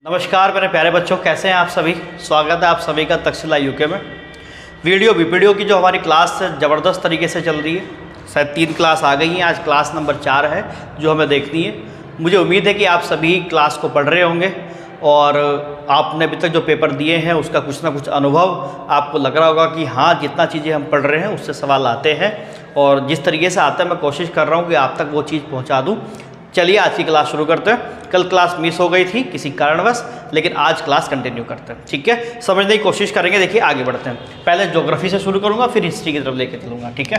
नमस्कार मेरे प्यारे बच्चों, कैसे हैं आप सभी। स्वागत है आप सभी का तक्षशिला यूके में। वीडियो की जो हमारी क्लास ज़बरदस्त तरीके से चल रही है। शायद 3 क्लास आ गई हैं, आज क्लास नंबर 4 है जो हमें देखनी है। मुझे उम्मीद है कि आप सभी क्लास को पढ़ रहे होंगे और आपने अभी तक जो पेपर दिए हैं उसका कुछ ना कुछ अनुभव आपको लग रहा होगा कि हाँ, जितना चीज़ें हम पढ़ रहे हैं उससे सवाल आते हैं और जिस तरीके से आते हैं मैं कोशिश कर रहा हूँ कि आप तक वो चीज़ पहुँचा दूँ। चलिए आज की क्लास शुरू करते हैं। कल क्लास मिस हो गई थी किसी कारणवश, लेकिन आज क्लास कंटिन्यू करते हैं, ठीक है। समझने की कोशिश करेंगे। देखिए आगे बढ़ते हैं। पहले ज्योग्राफी से शुरू करूंगा, फिर हिस्ट्री की तरफ लेके चलूंगा, ठीक है।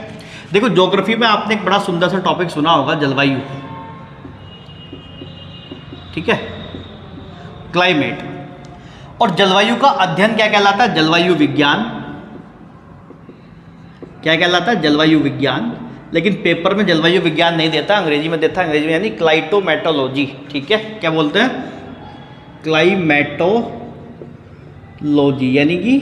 देखो ज्योग्राफी में आपने एक बड़ा सुंदर सा टॉपिक सुना होगा, जलवायु, ठीक है, क्लाइमेट। और जलवायु का अध्ययन क्या कहलाता है? जलवायु विज्ञान। क्या कहलाता है? जलवायु विज्ञान। लेकिन पेपर में जलवायु विज्ञान नहीं देता, अंग्रेजी में देता है। अंग्रेजी में यानी क्लाइमेटोलॉजी, ठीक है। क्या बोलते हैं? क्लाइमेटोलॉजी, यानी कि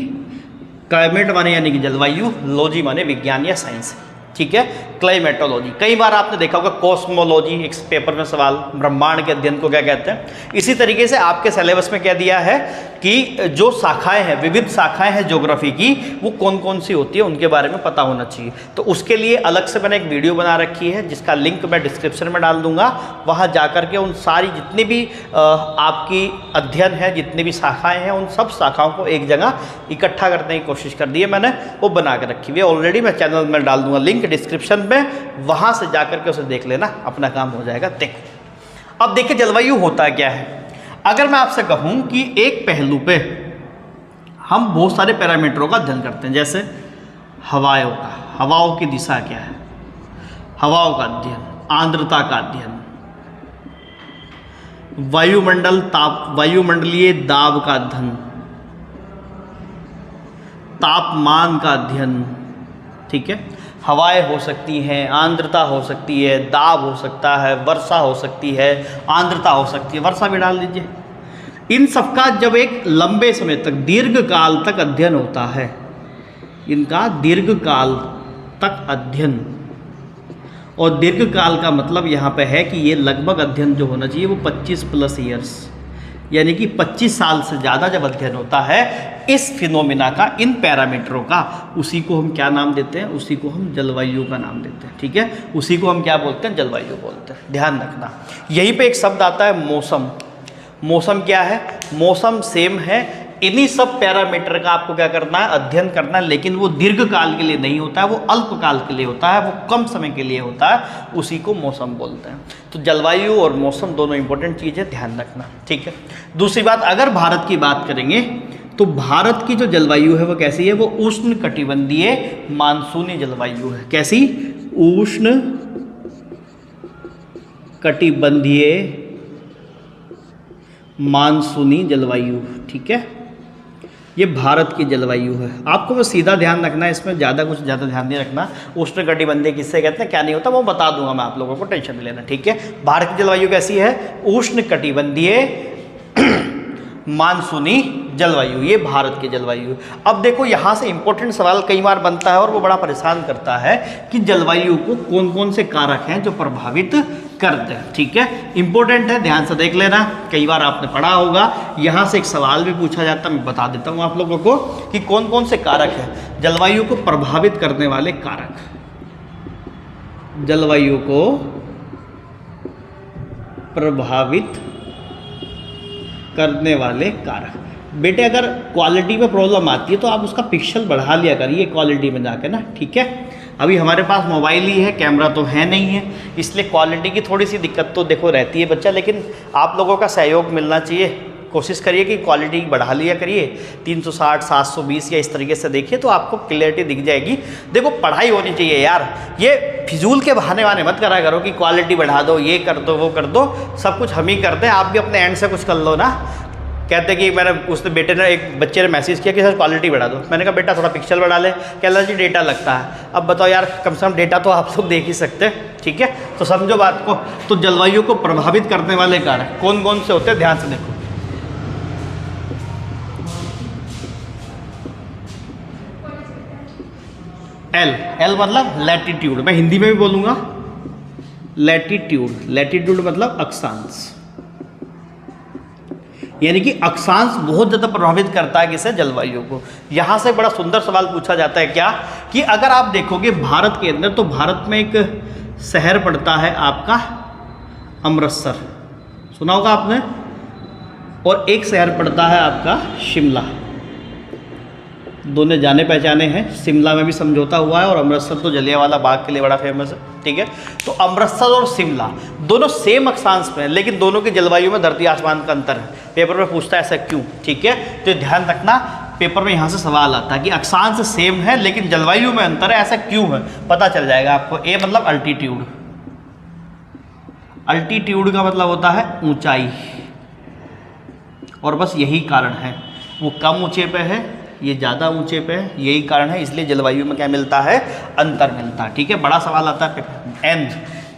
क्लाइमेट माने यानी कि जलवायु, लॉजी माने विज्ञान या साइंस, ठीक है। क्लाइमेटोलॉजी। कई बार आपने देखा होगा कॉस्मोलॉजी, एक पेपर में सवाल, ब्रह्मांड के अध्ययन को क्या कहते हैं। इसी तरीके से आपके सिलेबस में क्या दिया है कि जो शाखाएं हैं, विविध शाखाएं हैं ज्योग्राफी की, वो कौन कौन सी होती है उनके बारे में पता होना चाहिए। तो उसके लिए अलग से मैंने एक वीडियो बना रखी है जिसका लिंक मैं डिस्क्रिप्शन में डाल दूंगा। वहाँ जा करके उन सारी जितनी भी आपकी अध्ययन है, जितनी भी शाखाएँ हैं, उन सब शाखाओं को एक जगह इकट्ठा करने की कोशिश कर दी है मैंने, वो बना के रखी हुई है ऑलरेडी। मैं चैनल में डाल दूंगा लिंक डिस्क्रिप्शन में, वहाँ से जा करके उसे देख लेना, अपना काम हो जाएगा। देखो अब देखिए जलवायु होता क्या है। अगर मैं आपसे कहूं कि एक पहलू पे हम बहुत सारे पैरामीटरों का अध्ययन करते हैं, जैसे हवाओं की दिशा क्या है, हवाओं का अध्ययन, आर्द्रता का अध्ययन, वायुमंडलीय दाब का अध्ययन, तापमान का अध्ययन, ठीक है। हवाएं हो सकती हैं, आर्द्रता हो सकती है, दाब हो सकता है, वर्षा हो सकती है, आर्द्रता हो सकती है, वर्षा भी डाल दीजिए। इन सबका जब एक लंबे समय तक, दीर्घ काल तक अध्ययन होता है, इनका दीर्घ काल तक अध्ययन, और दीर्घ काल का मतलब यहाँ पे है कि ये लगभग अध्ययन जो होना चाहिए वो 25+ ईयर्स, यानी कि 25 साल से ज़्यादा जब अध्ययन होता है इस फिनोमिना का, इन पैरामीटरों का, उसी को हम क्या नाम देते हैं? उसी को हम जलवायु का नाम देते हैं, ठीक है। उसी को हम क्या बोलते हैं? जलवायु बोलते हैं। ध्यान रखना, यहीं पे एक शब्द आता है मौसम। मौसम क्या है? मौसम सेम है। इन्हीं सब पैरामीटर का आपको क्या करना है? अध्ययन करना है। लेकिन वो दीर्घ काल के लिए नहीं होता है, वो अल्प काल के लिए होता है, वो कम समय के लिए होता है, उसी को मौसम बोलते हैं। तो जलवायु और मौसम दोनों इंपॉर्टेंट चीज़ है, ध्यान रखना, ठीक है। दूसरी बात, अगर भारत की बात करेंगे तो भारत की जो जलवायु है वो कैसी है? वो उष्ण कटिबंधीय मानसूनी जलवायु है। कैसी? उष्ण कटिबंधीय मानसूनी जलवायु, ठीक है। ये भारत की जलवायु है। आपको बस सीधा ध्यान रखना है, इसमें ज़्यादा ध्यान नहीं रखना। उष्ण कटिबंधीय किससे कहते हैं, क्या नहीं होता, वो बता दूंगा मैं आप लोगों को, टेंशन नहीं लेना, ठीक है। भारत की जलवायु कैसी है? उष्ण कटिबंधीय मानसूनी जलवायु, ये भारत की जलवायु। अब देखो यहाँ से इंपॉर्टेंट सवाल कई बार बनता है और वो बड़ा परेशान करता है कि जलवायु को कौन कौन से कारक हैं जो प्रभावित करते हैं, ठीक है। इंपॉर्टेंट है, ध्यान से देख लेना। कई बार आपने पढ़ा होगा, यहाँ से एक सवाल भी पूछा जाता है। मैं बता देता हूँ आप लोगों को कि कौन कौन से कारक हैं जलवायु को प्रभावित करने वाले कारक। जलवायु को प्रभावित करने वाले कारक। बेटे अगर क्वालिटी में प्रॉब्लम आती है तो आप उसका पिक्सल बढ़ा लिया करिए क्वालिटी में जाके ना, ठीक है। अभी हमारे पास मोबाइल ही है, कैमरा तो है नहीं है, इसलिए क्वालिटी की थोड़ी सी दिक्कत तो देखो रहती है बच्चा, लेकिन आप लोगों का सहयोग मिलना चाहिए। कोशिश करिए कि क्वालिटी बढ़ा लिया करिए, 360, 720 या इस तरीके से देखिए तो आपको क्लियरिटी दिख जाएगी। देखो पढ़ाई होनी चाहिए यार, ये फिजूल के बहाने वाने मत करा करो कि क्वालिटी बढ़ा दो, ये कर दो, वो कर दो। सब कुछ हम ही करते हैं, आप भी अपने एंड से कुछ कर लो ना। कहते कि मैंने उसने बेटे ने, एक बच्चे ने मैसेज किया कि सर क्वालिटी बढ़ा दो। मैंने कहा बेटा थोड़ा पिक्सल बढ़ा ले। कहला जी डेटा लगता है। अब बताओ यार, कम से कम डेटा तो आप लोग देख ही सकते हैं, ठीक है। तो समझो बात को। तो जलवायु को प्रभावित करने वाले कारक कौन कौन से होते हैं, ध्यान से देखो। एल मतलब लैटिट्यूड, मैं हिंदी में भी बोलूँगा लैटिट्यूड। लैटिट्यूड मतलब अक्षांश। यानी कि अक्षांश बहुत ज़्यादा प्रभावित करता है किसे, जलवायु को। यहाँ से बड़ा सुंदर सवाल पूछा जाता है क्या, कि अगर आप देखोगे भारत के अंदर, तो भारत में एक शहर पड़ता है आपका अमृतसर, सुना होगा आपने, और एक शहर पड़ता है आपका शिमला। दोनों जाने पहचाने हैं, शिमला में भी समझौता हुआ है और अमृतसर तो जलियांवाला बाग के लिए बड़ा फेमस है, ठीक है। तो अमृतसर और शिमला दोनों सेम अक्षांश पे हैं, लेकिन दोनों की जलवायु में धरती आसमान का अंतर है। पेपर में पूछता है ऐसा क्यों, ठीक है। तो ध्यान रखना, पेपर में यहाँ से सवाल आता है कि अक्षांश सेम है लेकिन जलवायु में अंतर है, ऐसा क्यों है, पता चल जाएगा आपको। ए मतलब अल्टीट्यूड, अल्टीट्यूड का मतलब होता है ऊंचाई, और बस यही कारण है, वो कम ऊंचे पे है, ये ज़्यादा ऊंचे पे है, यही कारण है, इसलिए जलवायु में क्या मिलता है, अंतर मिलता है, ठीक है। बड़ा सवाल आता है paper. N,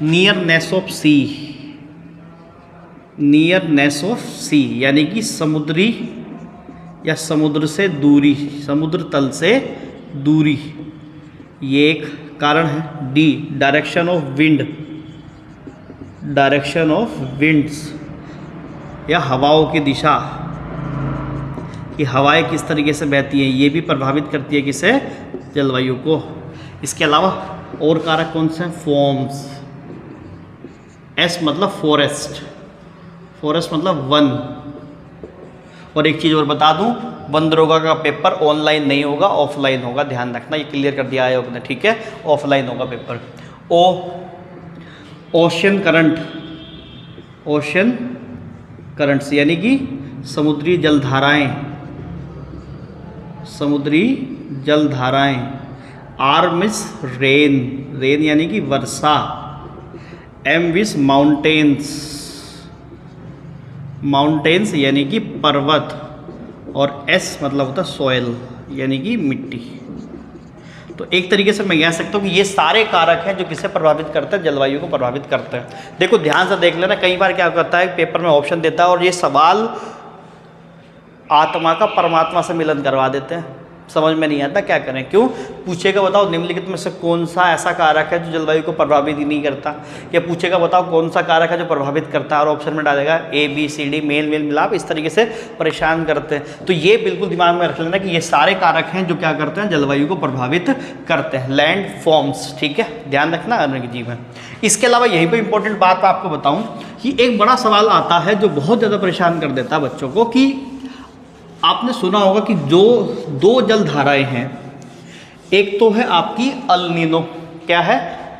nearness of sea, nearness of sea यानी कि समुद्री या समुद्र से दूरी, समुद्र तल से दूरी, ये एक कारण है। D, direction of wind, direction of winds या हवाओं की दिशा, कि हवाएं किस तरीके से बहती हैं, ये भी प्रभावित करती है किसे, जलवायु को। इसके अलावा और कारक कौन से हैं, फॉर्म्स। एस मतलब फॉरेस्ट, फॉरेस्ट मतलब वन। और एक चीज़ और बता दूं, वन दरोगा का पेपर ऑनलाइन नहीं होगा, ऑफलाइन होगा, ध्यान रखना, ये क्लियर कर दिया आयोग ने, ठीक है, ऑफलाइन होगा पेपर। ओ, ओशन करंट, ओशन करंट्स यानी कि समुद्री जलधाराएं, समुद्री जलधाराएं। आर मिस रेन, रेन यानी कि वर्षा। एम विस माउंटेन्स, माउंटेन्स यानी कि पर्वत। और एस मतलब होता है सॉइल यानी कि मिट्टी। तो एक तरीके से मैं कह सकता हूँ कि ये सारे कारक हैं जो किसे प्रभावित करते हैं, जलवायु को प्रभावित करते हैं। देखो ध्यान से देख लेना, कई बार क्या करता है पेपर में ऑप्शन देता है और ये सवाल आत्मा का परमात्मा से मिलन करवा देते हैं, समझ में नहीं आता क्या करें। क्यों पूछेगा, बताओ निम्नलिखित में से कौन सा ऐसा कारक है जो जलवायु को प्रभावित ही नहीं करता, या पूछेगा बताओ कौन सा कारक है जो प्रभावित करता है, और ऑप्शन में डालेगा ए बी सी डी, मेल मेल मिलाप, इस तरीके से परेशान करते हैं। तो ये बिल्कुल दिमाग में रख लेना कि ये सारे कारक हैं जो क्या करते हैं, जलवायु को प्रभावित करते हैं। लैंड फॉर्म्स, ठीक है, ध्यान रखना, अन्य जीव है। इसके अलावा यहीं पर इंपॉर्टेंट बात आपको बताऊँ कि एक बड़ा सवाल आता है जो बहुत ज़्यादा परेशान कर देता है बच्चों को, कि आपने सुना होगा कि जो दो जलधाराएं हैं, एक तो है आपकी अल नीनो, क्या है,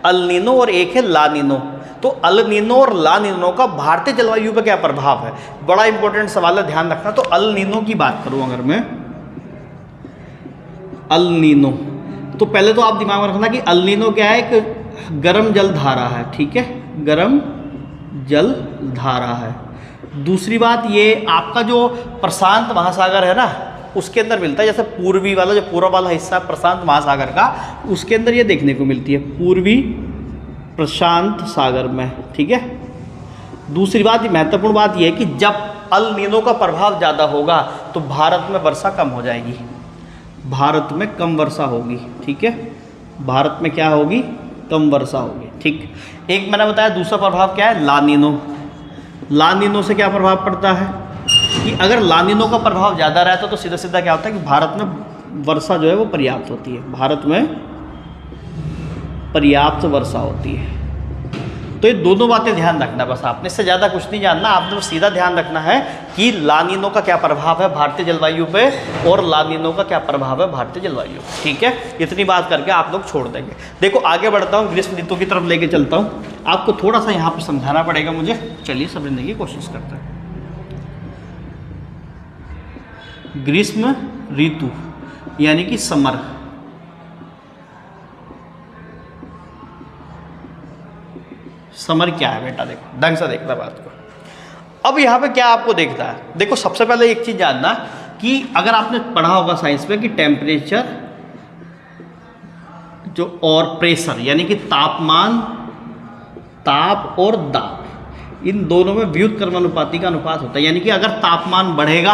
अल नीनो, और एक है ला नीनो। तो अल नीनो और ला नीनो का भारतीय जलवायु पर क्या प्रभाव है, बड़ा इंपॉर्टेंट सवाल है, ध्यान रखना। तो अल नीनो की बात करूं अगर मैं, अल नीनो, तो पहले तो आप दिमाग में रखना कि अल नीनो क्या है, एक गर्म जलधारा है, ठीक है, गर्म जलधारा है। दूसरी बात, ये आपका जो प्रशांत महासागर है ना, उसके अंदर मिलता है, जैसे पूर्वी वाला, जो पूर्व वाला हिस्सा प्रशांत महासागर का, उसके अंदर ये देखने को मिलती है, पूर्वी प्रशांत सागर में, ठीक है। दूसरी बात, महत्वपूर्ण बात यह है कि जब अल नीनो का प्रभाव ज़्यादा होगा तो भारत में वर्षा कम हो जाएगी, भारत में कम वर्षा होगी, ठीक है, भारत में क्या होगी, कम वर्षा होगी, ठीक। एक मैंने बताया दूसरा प्रभाव क्या है, ला नीनो। ला नीनो से क्या प्रभाव पड़ता है कि अगर ला नीनो का प्रभाव ज़्यादा रहता तो सीधा सीधा क्या होता है कि भारत में वर्षा जो है वो पर्याप्त होती है, भारत में पर्याप्त वर्षा होती है। तो ये दोनों बातें ध्यान रखना, बस आपने, इससे ज़्यादा कुछ नहीं जानना, आपने बस सीधा ध्यान रखना है कि ला नीनो का क्या प्रभाव है भारतीय जलवायु पे और ला नीनो का क्या प्रभाव है भारतीय जलवायु, ठीक है। इतनी बात करके आप लोग छोड़ देंगे। देखो आगे बढ़ता हूँ, ग्रीष्म ऋतु की तरफ लेके चलता हूँ, आपको थोड़ा सा यहाँ पर समझाना पड़ेगा मुझे, चलिए समझने की कोशिश करते हैं। ग्रीष्म ऋतु यानी कि समर, समर क्या है बेटा, देखो ढंग से देखना बात को। अब यहाँ पे क्या आपको देखता है, देखो सबसे पहले एक चीज़ जानना कि अगर आपने पढ़ा होगा साइंस में कि टेम्परेचर जो और प्रेशर यानी कि तापमान, ताप और दाब, इन दोनों में व्युत्क्रमानुपाती का अनुपात होता है। यानी कि अगर तापमान बढ़ेगा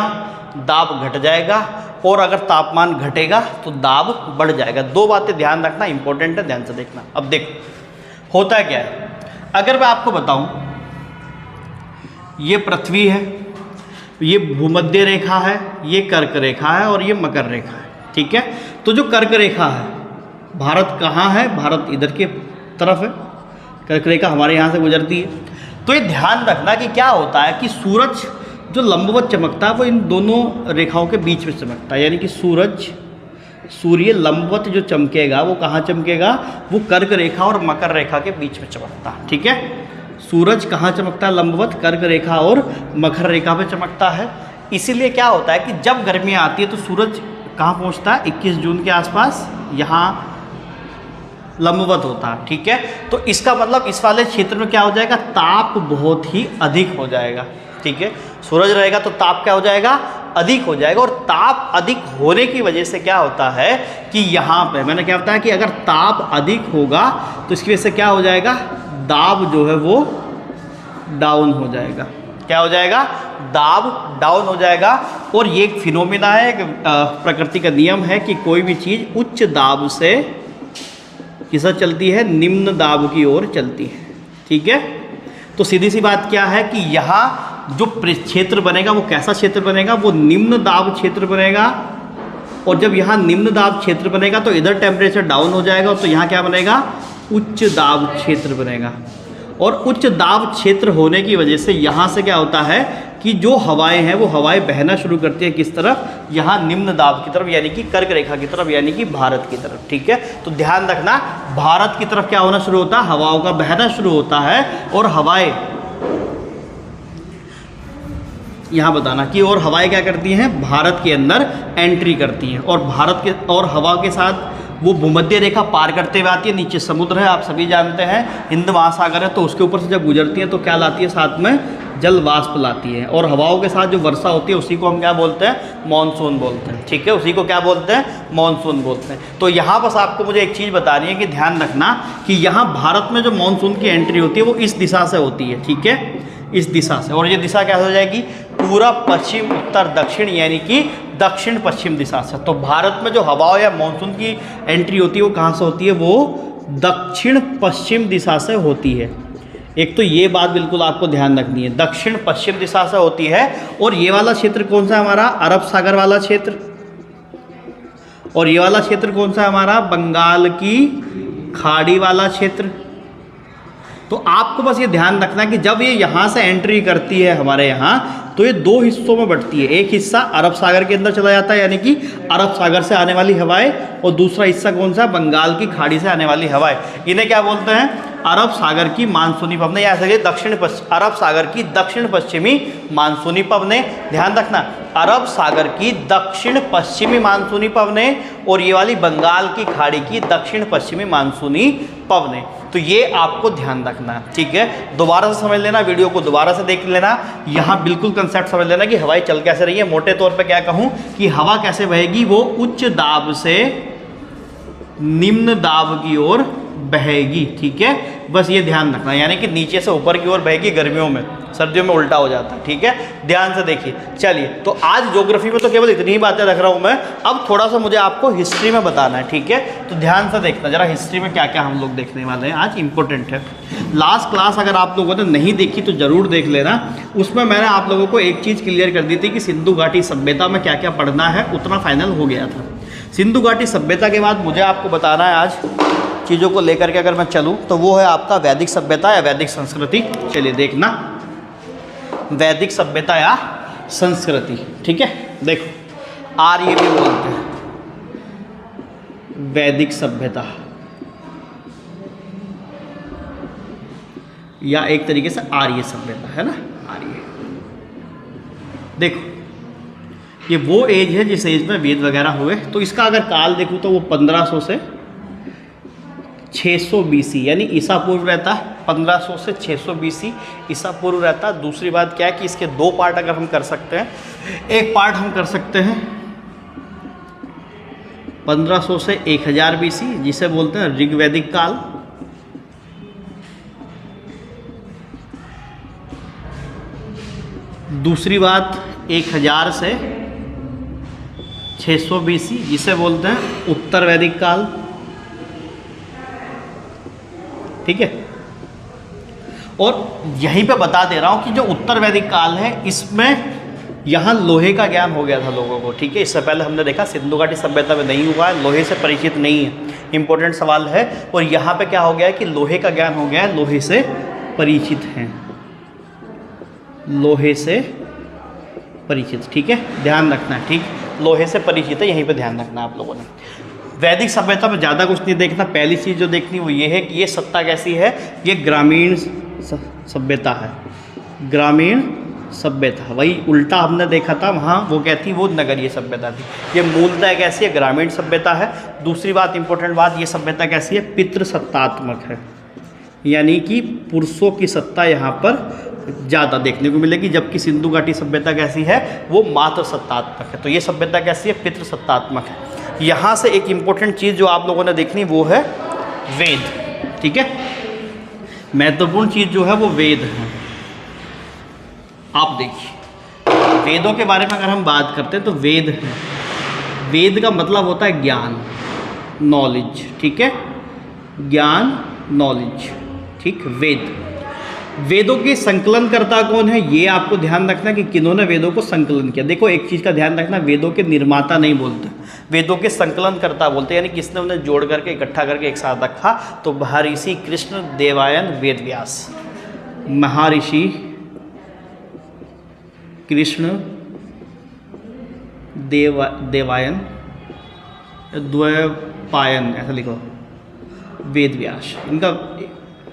दाब घट जाएगा, और अगर तापमान घटेगा तो दाब बढ़ जाएगा। दो बातें ध्यान रखना, इंपॉर्टेंट है, ध्यान से देखना। अब देखो होता क्या है, अगर मैं आपको बताऊं ये पृथ्वी है, ये भूमध्य रेखा है, ये कर्क रेखा है और ये मकर रेखा है, ठीक है। तो जो कर्क रेखा है, भारत कहाँ है, भारत इधर के तरफ है, कर्क रेखा हमारे यहाँ से गुजरती है। तो ये ध्यान रखना कि क्या होता है कि सूरज जो लंबवत चमकता है वो इन दोनों रेखाओं के बीच में चमकता है, यानी कि सूर्य लंबवत जो चमकेगा वो कहाँ चमकेगा, वो कर्क रेखा और मकर रेखा के बीच में चमकता है, ठीक है। सूरज कहाँ चमकता है, लंबवत कर्क रेखा और मकर रेखा पे चमकता है। इसीलिए क्या होता है कि जब गर्मियाँ आती है तो सूरज कहाँ पहुँचता है, 21 जून के आसपास यहाँ लंबवत होता है, ठीक है। तो इसका मतलब इस वाले क्षेत्र में क्या हो जाएगा, ताप बहुत ही अधिक हो जाएगा, ठीक है। सूरज रहेगा तो ताप क्या हो जाएगा, अधिक हो जाएगा। और ताप अधिक होने की वजह से क्या होता है कि यहाँ पे मैंने क्या बताया कि अगर ताप अधिक होगा तो इसकी वजह से क्या हो जाएगा, दाब जो है वो डाउन हो जाएगा। क्या हो जाएगा, दाब डाउन हो जाएगा। और ये एक फिनोमिना है, एक प्रकृति का नियम है कि कोई भी चीज़ उच्च दाब से किस तरह चलती है, निम्न दाब की ओर चलती है, ठीक है। तो सीधी सी बात क्या है कि यहाँ जो क्षेत्र बनेगा वो कैसा क्षेत्र बनेगा, वो निम्न दाब क्षेत्र बनेगा। और जब यहाँ निम्न दाब क्षेत्र बनेगा तो इधर टेम्परेचर डाउन हो जाएगा, तो यहाँ क्या बनेगा, उच्च दाब क्षेत्र बनेगा। और उच्च दाब क्षेत्र होने की वजह से यहाँ से क्या होता है कि जो हवाएं हैं वो हवाएं बहना शुरू करती है किस तरफ, यहाँ निम्न दाब की तरफ, यानी कि कर्क रेखा की तरफ, यानी कि भारत की तरफ, ठीक है। तो ध्यान रखना, भारत की तरफ क्या होना शुरू होता है, हवाओं का बहना शुरू होता है। और हवाएं यहाँ बताना कि और हवाएं क्या करती हैं, भारत के अंदर एंट्री करती हैं। और भारत के और हवा के साथ वो भूमध्य रेखा पार करते हुए आती है, नीचे समुद्र है, आप सभी जानते हैं, हिंद महासागर है, तो उसके ऊपर से जब गुजरती है तो क्या लाती है, साथ में जल वाष्प लाती है। और हवाओं के साथ जो वर्षा होती है उसी को हम क्या बोलते हैं, मॉनसून बोलते हैं, ठीक है। उसी को क्या बोलते हैं, मॉनसून बोलते हैं। तो यहाँ बस आपको मुझे एक चीज़ बतानी है कि ध्यान रखना कि यहाँ भारत में जो मॉनसून की एंट्री होती है वो इस दिशा से होती है, ठीक है, इस दिशा से। और ये दिशा क्या हो जाएगी, पूरा पश्चिम उत्तर दक्षिण, यानी कि दक्षिण पश्चिम दिशा से। तो भारत में जो हवा या मॉनसून की एंट्री होती है वो कहाँ से होती है, वो दक्षिण पश्चिम दिशा से होती है। एक तो ये बात बिल्कुल आपको ध्यान रखनी है, दक्षिण पश्चिम दिशा से होती है। और ये वाला क्षेत्र कौन सा है हमारा, अरब सागर वाला क्षेत्र। और ये वाला क्षेत्र कौन सा है हमारा, बंगाल की खाड़ी वाला क्षेत्र। तो आपको बस ये ध्यान रखना कि जब ये यहाँ से एंट्री करती है हमारे यहाँ, तो ये दो हिस्सों में बढ़ती है। एक हिस्सा अरब सागर के अंदर चला जाता है, यानी कि अरब सागर से आने वाली हवाएं, और दूसरा हिस्सा कौन सा, बंगाल की खाड़ी से आने वाली हवाएं। इन्हें क्या बोलते हैं, अरब सागर की मानसूनी पवनें, या अरब सागर की दक्षिण पश्चिमी मानसूनी पवनें। ध्यान रखना, अरब सागर की दक्षिण पश्चिमी मानसूनी पवनें और ये वाली बंगाल की खाड़ी की दक्षिण पश्चिमी मानसूनी पवनें। तो ये आपको ध्यान रखना है, ठीक है। दोबारा से समझ लेना, वीडियो को दोबारा से देख लेना, यहाँ बिल्कुल कंसेप्ट समझ लेना कि हवाएं चल कैसे रही है। मोटे तौर पे क्या कहूँ कि हवा कैसे बहेगी, वो उच्च दाब से निम्न दाब की ओर बहेगी, ठीक है। बस ये ध्यान रखना, यानी कि नीचे से ऊपर की ओर बहेगी गर्मियों में, सर्दियों में उल्टा हो जाता है, ठीक है। ध्यान से देखिए। चलिए, तो आज ज्योग्राफी में तो केवल इतनी ही बातें रख रहा हूँ मैं। अब थोड़ा सा मुझे आपको हिस्ट्री में बताना है, ठीक है। तो ध्यान से देखना जरा, हिस्ट्री में क्या क्या हम लोग देखने वाले हैं आज, इंपॉर्टेंट है। लास्ट क्लास अगर आप लोगों ने नहीं देखी तो ज़रूर देख लेना। उसमें मैंने आप लोगों को एक चीज़ क्लियर कर दी थी कि सिंधु घाटी सभ्यता में क्या क्या पढ़ना है, उतना फाइनल हो गया था। सिंधु घाटी सभ्यता के बाद मुझे आपको बताना है आज चीज़ों को लेकर के अगर मैं चलूँ तो वो है आपका वैदिक सभ्यता या वैदिक संस्कृति। चलिए देखना, वैदिक सभ्यता या संस्कृति, ठीक है। देखो, आर्य भी बोलते हैं वैदिक सभ्यता, या एक तरीके से आर्य सभ्यता, है ना, आर्य। देखो, ये वो एज है जिस एज में वेद वगैरह हुए। तो इसका अगर काल देखूँ तो वो 1500 से 600 BC, यानी ईसा पूर्व रहता है। 1500 से 600 BC ईसा पूर्व रहता है। दूसरी बात क्या है कि इसके दो पार्ट अगर हम कर सकते हैं, एक पार्ट हम कर सकते हैं 1500 से 1000 BC, जिसे बोलते हैं ऋग्वैदिक काल। दूसरी बात 1000 से 600 BC, जिसे बोलते हैं उत्तर वैदिक काल, ठीक है। और यहीं पे बता दे रहा हूं कि जो उत्तर वैदिक काल है इसमें यहाँ लोहे का ज्ञान हो गया था लोगों को, ठीक है। इससे पहले हमने देखा सिंधु घाटी सभ्यता में नहीं हुआ है, लोहे से परिचित नहीं है, इंपॉर्टेंट सवाल है। और यहाँ पे क्या हो गया है कि लोहे का ज्ञान हो गया है, लोहे से परिचित हैं, लोहे से परिचित, ठीक है, ध्यान रखना है, ठीक, लोहे से परिचित है, यहीं पे ध्यान रखना आप लोगों ने। वैदिक सभ्यता में ज़्यादा कुछ नहीं देखना, पहली चीज़ जो देखनी वो ये है कि ये सत्ता कैसी है, ये ग्रामीण सभ्यता है, ग्रामीण सभ्यता। वही उल्टा हमने देखा था वहाँ, वो क्या थी, वो नगरीय सभ्यता थी। ये मूलतः कैसी है, ग्रामीण सभ्यता है। दूसरी बात, इंपॉर्टेंट बात, ये सभ्यता कैसी है, पितृसत्तात्मक है, यानी कि पुरुषों की सत्ता यहाँ पर ज़्यादा देखने को मिलेगी, जबकि सिंधु घाटी सभ्यता कैसी है, वो मातृ सत्तात्मक है। तो ये सभ्यता कैसी है, पितृसत्तात्मक है। यहाँ से एक इम्पोर्टेंट चीज़ जो आप लोगों ने देखनी वो है वेद, ठीक है, महत्वपूर्ण चीज़ जो है वो वेद है। आप देखिए वेदों के बारे में अगर हम बात करते हैं तो वेद है, वेद का मतलब होता है ज्ञान, नॉलेज, ठीक है, ज्ञान, नॉलेज, ठीक। वेदों के संकलनकर्ता कौन है, ये आपको ध्यान रखना कि किन्होंने वेदों को संकलन किया। देखो एक चीज़ का ध्यान रखना, वेदों के निर्माता नहीं बोलते, वेदों के संकलनकर्ता बोलते, यानी किसने उन्हें जोड़ करके इकट्ठा करके एक साथ रखा। तो महर्षि कृष्ण देवायन वेद व्यास, महर्षि कृष्ण देवायन द्वैपायन, ऐसा लिखो, वेद व्यास, इनका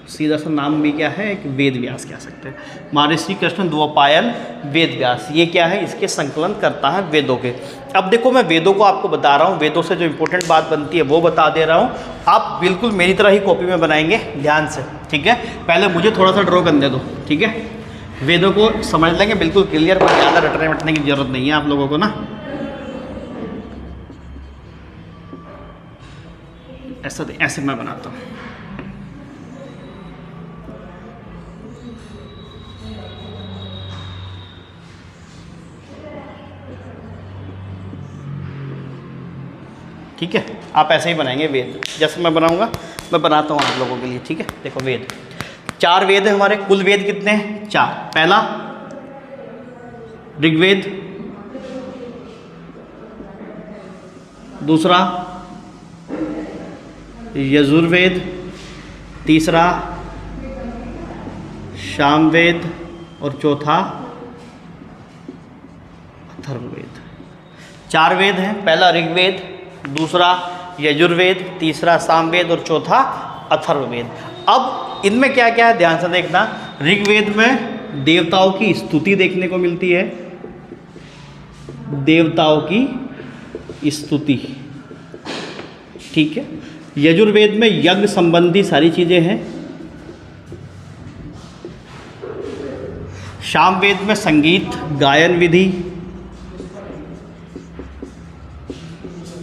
सीधा सा नाम भी क्या है, एक वेद व्यास कह सकते हैं। महर्षि कृष्ण द्वैपायन वेद व्यास, ये क्या है, इसके संकलन करता है वेदों के। अब देखो मैं वेदों को आपको बता रहा हूँ, वेदों से जो इंपॉर्टेंट बात बनती है वो बता दे रहा हूँ, आप बिल्कुल मेरी तरह ही कॉपी में बनाएंगे, ध्यान से, ठीक है। पहले मुझे थोड़ा सा ड्रॉ करने दो, ठीक है, वेदों को समझ लेंगे बिल्कुल क्लियर, पर ज़्यादा रटने वटने की जरूरत नहीं है आप लोगों को ना। ऐसे मैं बनाता हूँ, ठीक है। आप ऐसे ही बनाएंगे वेद, जैसे मैं बनाऊंगा मैं बनाता हूँ आप लोगों के लिए, ठीक है। देखो वेद, 4 वेद है हमारे, कुल वेद कितने हैं, 4। पहला ऋग्वेद, दूसरा यजुर्वेद, तीसरा सामवेद और चौथा अथर्ववेद। 4 वेद हैं, पहला ऋग्वेद, दूसरा यजुर्वेद, तीसरा सामवेद और चौथा अथर्ववेद। अब इनमें क्या क्या है ध्यान से देखना। ऋग्वेद में देवताओं की स्तुति देखने को मिलती है, देवताओं की स्तुति, ठीक है। यजुर्वेद में यज्ञ संबंधी सारी चीजें हैं। सामवेद में संगीत गायन विधि,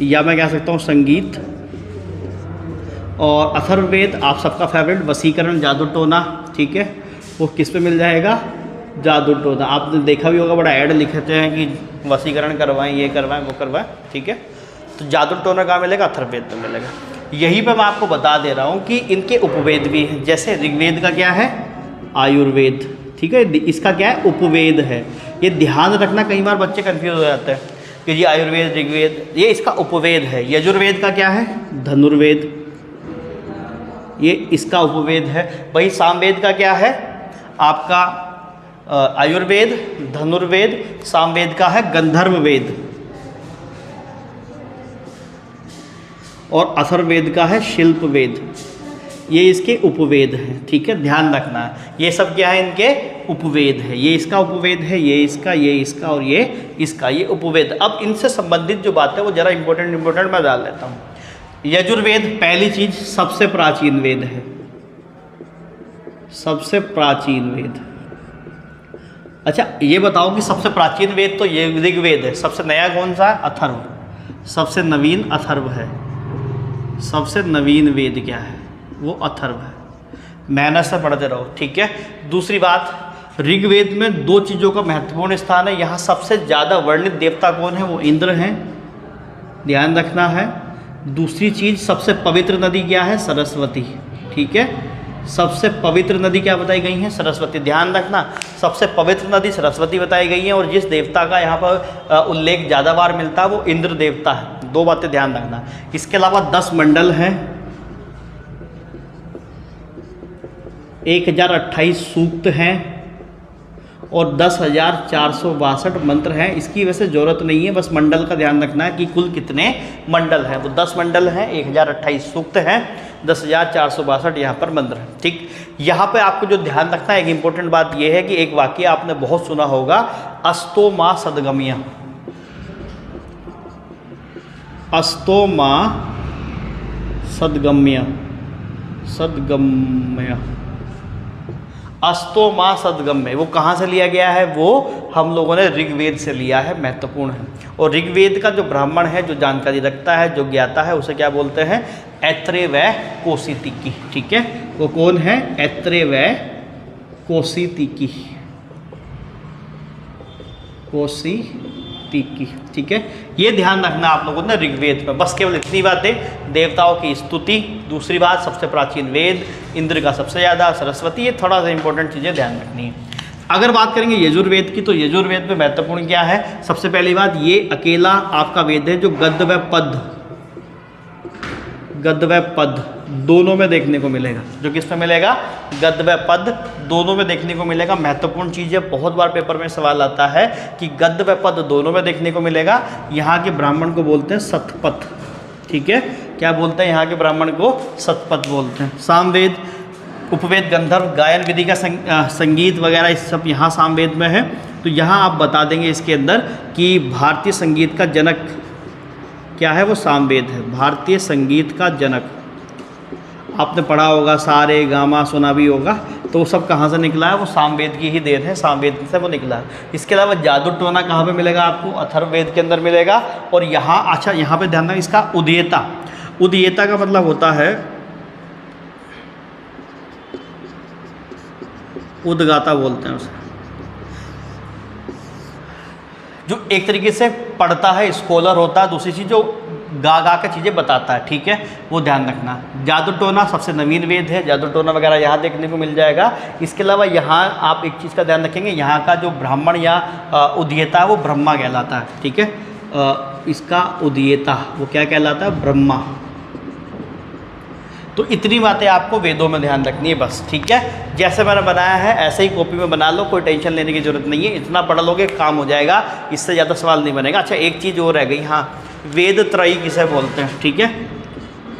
या मैं कह सकता हूँ संगीत। और अथर्ववेद आप सबका फेवरेट वशीकरण जादू टोना, ठीक है, वो किस पे मिल जाएगा, जादू टोना। आपने देखा भी होगा, बड़ा ऐड लिखते हैं कि वशीकरण करवाएं, ये करवाएं, वो करवाएं, ठीक है। तो जादू टोना कहाँ मिलेगा, अथर्ववेद में मिलेगा। यहीं पे मैं आपको बता दे रहा हूँ कि इनके उपवेद भी हैं। जैसे ऋग्वेद का क्या है, आयुर्वेद, ठीक है, इसका क्या है, उपवेद है। ये ध्यान रखना, कई बार बच्चे कन्फ्यूज हो जाते हैं कि ये आयुर्वेद ऋग्वेद, ये इसका उपवेद है। यजुर्वेद का क्या है, धनुर्वेद, ये इसका उपवेद है। वही सामवेद का क्या है आपका, आयुर्वेद, धनुर्वेद, सामवेद का है गंधर्व वेद, और अथर्ववेद का है शिल्प वेद। ये इसके उपवेद हैं, ठीक है, ध्यान रखना है। ये सब क्या है, इनके उपवेद है। ये इसका उपवेद है, ये इसका और ये इसका, ये उपवेद। अब इनसे संबंधित जो बात है वो जरा इंपॉर्टेंट मैं डाल लेता हूँ। यजुर्वेद पहली चीज सबसे प्राचीन वेद है, सबसे प्राचीन वेद। अच्छा ये बताओ कि सबसे प्राचीन वेद तो ये ऋग्वेद है, सबसे नया कौन सा है, अथर्व, सबसे नवीन अथर्व है। सबसे नवीन वेद क्या है, वो अथर्व है। मेहनत से पढ़ते रहो, ठीक है। दूसरी बात, ऋग्वेद में 2 चीज़ों का महत्वपूर्ण स्थान है। यहाँ सबसे ज़्यादा वर्णित देवता कौन है, वो इंद्र हैं, ध्यान रखना है। दूसरी चीज़, सबसे पवित्र नदी क्या है, सरस्वती, ठीक है। सबसे पवित्र नदी क्या बताई गई है, सरस्वती, ध्यान रखना। सबसे पवित्र नदी सरस्वती बताई गई है, और जिस देवता का यहाँ पर उल्लेख ज़्यादा बार मिलता है वो इंद्र देवता है। 2 बातें ध्यान रखना। इसके अलावा 10 मंडल हैं, 1028 सूक्त हैं और 10,462 मंत्र हैं। इसकी वैसे ज़रूरत नहीं है, बस मंडल का ध्यान रखना है कि कुल कितने मंडल हैं। तो 10 मंडल हैं, 1028 सूक्त हैं, 10,462 यहाँ पर मंत्र हैं। ठीक, यहाँ पे आपको जो ध्यान रखना है, एक इंपॉर्टेंट बात यह है कि एक वाक्य आपने बहुत सुना होगा, अस्तो माँ सदगम्य। अस्तो माँ सदगम्य, सदगम्य, अस्तो माँ सदगम्य, वो कहाँ से लिया गया है? वो हम लोगों ने ऋग्वेद से लिया है, महत्वपूर्ण है। और ऋग्वेद का जो ब्राह्मण है, जो जानकारी रखता है, जो ज्ञाता है, उसे क्या बोलते हैं? ऐत्रेय व कौशितिकी। ठीक है, वो कौन है? ऐत्रेय व कौशितिकी, कौशितिकी। ठीक है, ये ध्यान रखना आप लोगों ने ऋग्वेद में। बस केवल इतनी बातें, देवताओं की स्तुति, दूसरी बात सबसे प्राचीन वेद, इंद्र का सबसे ज़्यादा, सरस्वती, ये थोड़ा सा इंपॉर्टेंट चीज़ें ध्यान रखनी है। अगर बात करेंगे यजुर्वेद की, तो यजुर्वेद में महत्वपूर्ण क्या है? सबसे पहली बात, ये अकेला आपका वेद है जो गद्य व पद, गद्य व पद दोनों में देखने को मिलेगा। जो किस में मिलेगा? गद्य व पद दोनों में देखने को मिलेगा। महत्वपूर्ण चीज़ है, बहुत बार पेपर में सवाल आता है कि गद्य व पद दोनों में देखने को मिलेगा। यहाँ के ब्राह्मण को बोलते हैं सतपथ। ठीक है, क्या बोलते हैं? यहाँ के ब्राह्मण को सतपथ बोलते हैं। सामवेद, उपवेद, गंधर्व, गायन विधि का संगीत वगैरह, इस सब यहाँ सामवेद में है। तो यहाँ आप बता देंगे इसके अंदर कि भारतीय संगीत का जनक क्या है? वो सामवेद है। भारतीय संगीत का जनक आपने पढ़ा होगा, सारे गामा सुना भी होगा, तो वो सब कहाँ से निकला है? वो सामवेद की ही देन है, सामवेद से वो निकला है। इसके अलावा जादू टोना कहाँ पे मिलेगा आपको? अथर्ववेद के अंदर मिलेगा। और यहाँ, अच्छा यहाँ पे ध्यान दें, इसका उदयता, उदयता का मतलब होता है उद्गाता बोलते हैं उसे, जो एक तरीके से पढ़ता है, स्कॉलर होता है। दूसरी चीज़ जो गा गा के चीज़ें बताता है। ठीक है, वो ध्यान रखना। जादू टोना सबसे नवीन वेद है, जादू टोना वगैरह यहाँ देखने को मिल जाएगा। इसके अलावा यहाँ आप एक चीज़ का ध्यान रखेंगे, यहाँ का जो ब्राह्मण या उदयता है वो ब्रह्मा कहलाता है। ठीक है, इसका उदयता वो क्या कहलाता है? ब्रह्मा। तो इतनी बातें आपको वेदों में ध्यान रखनी है बस। ठीक है, जैसे मैंने बनाया है ऐसे ही कॉपी में बना लो, कोई टेंशन लेने की जरूरत नहीं है। इतना पढ़ लोगे काम हो जाएगा, इससे ज़्यादा सवाल नहीं बनेगा। अच्छा, एक चीज़ और रह गई, हाँ, वेद त्रयी किसे बोलते हैं? ठीक है,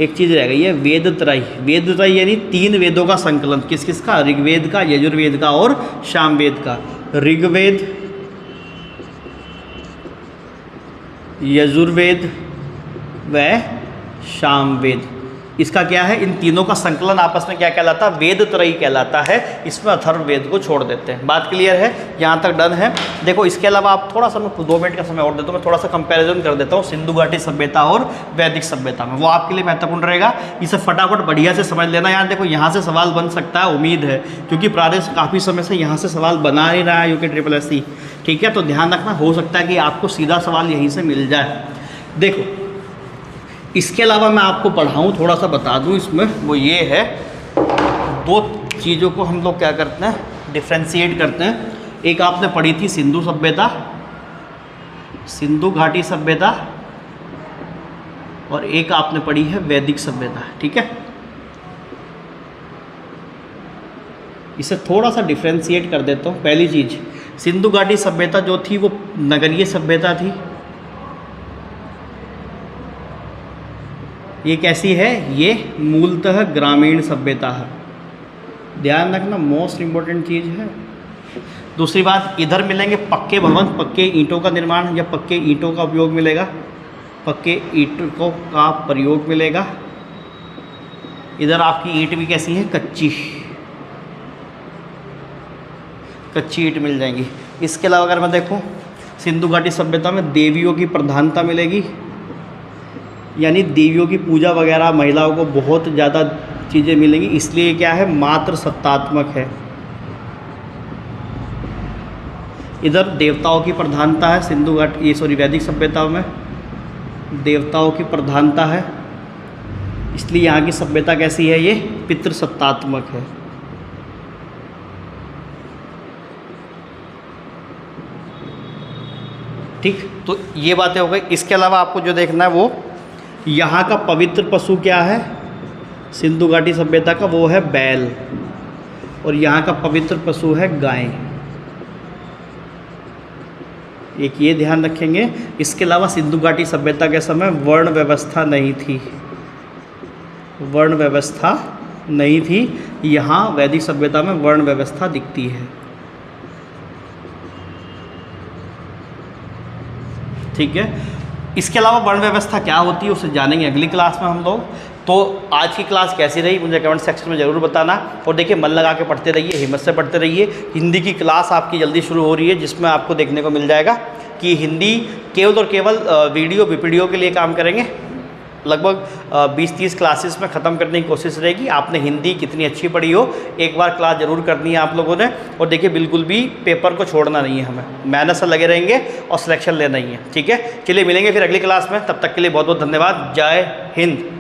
एक चीज़ रह गई है, वेद त्रयी। वेद त्रयी यानी 3 वेदों का संकलन। किस किस का? ऋग्वेद का, यजुर्वेद का और सामवेद का। ऋग्वेद, यजुर्वेद व सामवेद, इसका क्या है? इन तीनों का संकलन आपस में क्या कहलाता है? वेद त्रयी कहलाता है। इसमें अथर्ववेद को छोड़ देते हैं। बात क्लियर है? यहाँ तक डन है। देखो, इसके अलावा आप थोड़ा सा, मैं 2 मिनट का समय और देता हूँ, मैं थोड़ा सा कंपैरिजन कर देता हूँ सिंधु घाटी सभ्यता और वैदिक सभ्यता में, वो आपके लिए महत्वपूर्ण रहेगा। इसे फटाफट बढ़िया से समझ लेना। यार देखो, यहाँ से सवाल बन सकता है, उम्मीद है, क्योंकि प्रादेश काफ़ी समय से यहाँ से सवाल बना ही रहा है यूके SSSC। ठीक है, तो ध्यान रखना, हो सकता है कि आपको सीधा सवाल यहीं से मिल जाए। देखो, इसके अलावा मैं आपको पढ़ाऊँ, थोड़ा सा बता दूँ इसमें, वो ये है, 2 चीज़ों को हम लोग क्या करते हैं? डिफ्रेंशिएट करते हैं। एक आपने पढ़ी थी सिंधु सभ्यता, सिंधु घाटी सभ्यता, और एक आपने पढ़ी है वैदिक सभ्यता। ठीक है, इसे थोड़ा सा डिफ्रेंशिएट कर देता हूँ। पहली चीज़, सिंधु घाटी सभ्यता जो थी वो नगरीय सभ्यता थी। ये कैसी है? ये मूलतः ग्रामीण सभ्यता है। ध्यान रखना, मोस्ट इम्पोर्टेंट चीज़ है। दूसरी बात, इधर मिलेंगे पक्के भवन, पक्के ईंटों का निर्माण या पक्के ईंटों का उपयोग मिलेगा, पक्के ईंटों का प्रयोग मिलेगा। इधर आपकी ईंट भी कैसी है? कच्ची, कच्ची ईंट मिल जाएंगी। इसके अलावा अगर मैं देखूं, सिंधु घाटी सभ्यता में देवियों की प्रधानता मिलेगी, यानी देवियों की पूजा वगैरह, महिलाओं को बहुत ज़्यादा चीज़ें मिलेंगी, इसलिए क्या है? मात्र सत्तात्मक है। इधर देवताओं की प्रधानता है, सिंधु घाटी वैदिक सभ्यताओं में देवताओं की प्रधानता है, इसलिए यहाँ की सभ्यता कैसी है? ये पितृसत्तात्मक है। ठीक, तो ये बातें हो गई। इसके अलावा आपको जो देखना है वो यहाँ का पवित्र पशु क्या है सिंधु घाटी सभ्यता का, वो है बैल, और यहाँ का पवित्र पशु है गाय। एक ये ध्यान रखेंगे। इसके अलावा सिंधु घाटी सभ्यता के समय वर्ण व्यवस्था नहीं थी, वर्ण व्यवस्था नहीं थी। यहाँ वैदिक सभ्यता में वर्ण व्यवस्था दिखती है। ठीक है, इसके अलावा वर्ण व्यवस्था क्या होती है उसे जानेंगे अगली क्लास में हम लोग। तो आज की क्लास कैसी रही मुझे कमेंट सेक्शन में ज़रूर बताना। और देखिए मन लगा के पढ़ते रहिए, हिम्मत से पढ़ते रहिए। हिंदी की क्लास आपकी जल्दी शुरू हो रही है जिसमें आपको देखने को मिल जाएगा कि हिंदी केवल और केवल वीडियो वीडियो के लिए काम करेंगे। लगभग 20-30 क्लासेस में ख़त्म करने की कोशिश रहेगी। आपने हिंदी कितनी अच्छी पढ़ी हो एक बार क्लास ज़रूर करनी है आप लोगों ने। और देखिए बिल्कुल भी पेपर को छोड़ना नहीं है, हमें मेहनत से लगे रहेंगे और सिलेक्शन लेना ही है। ठीक है, चलिए मिलेंगे फिर अगली क्लास में, तब तक के लिए बहुत बहुत धन्यवाद। जय हिंद।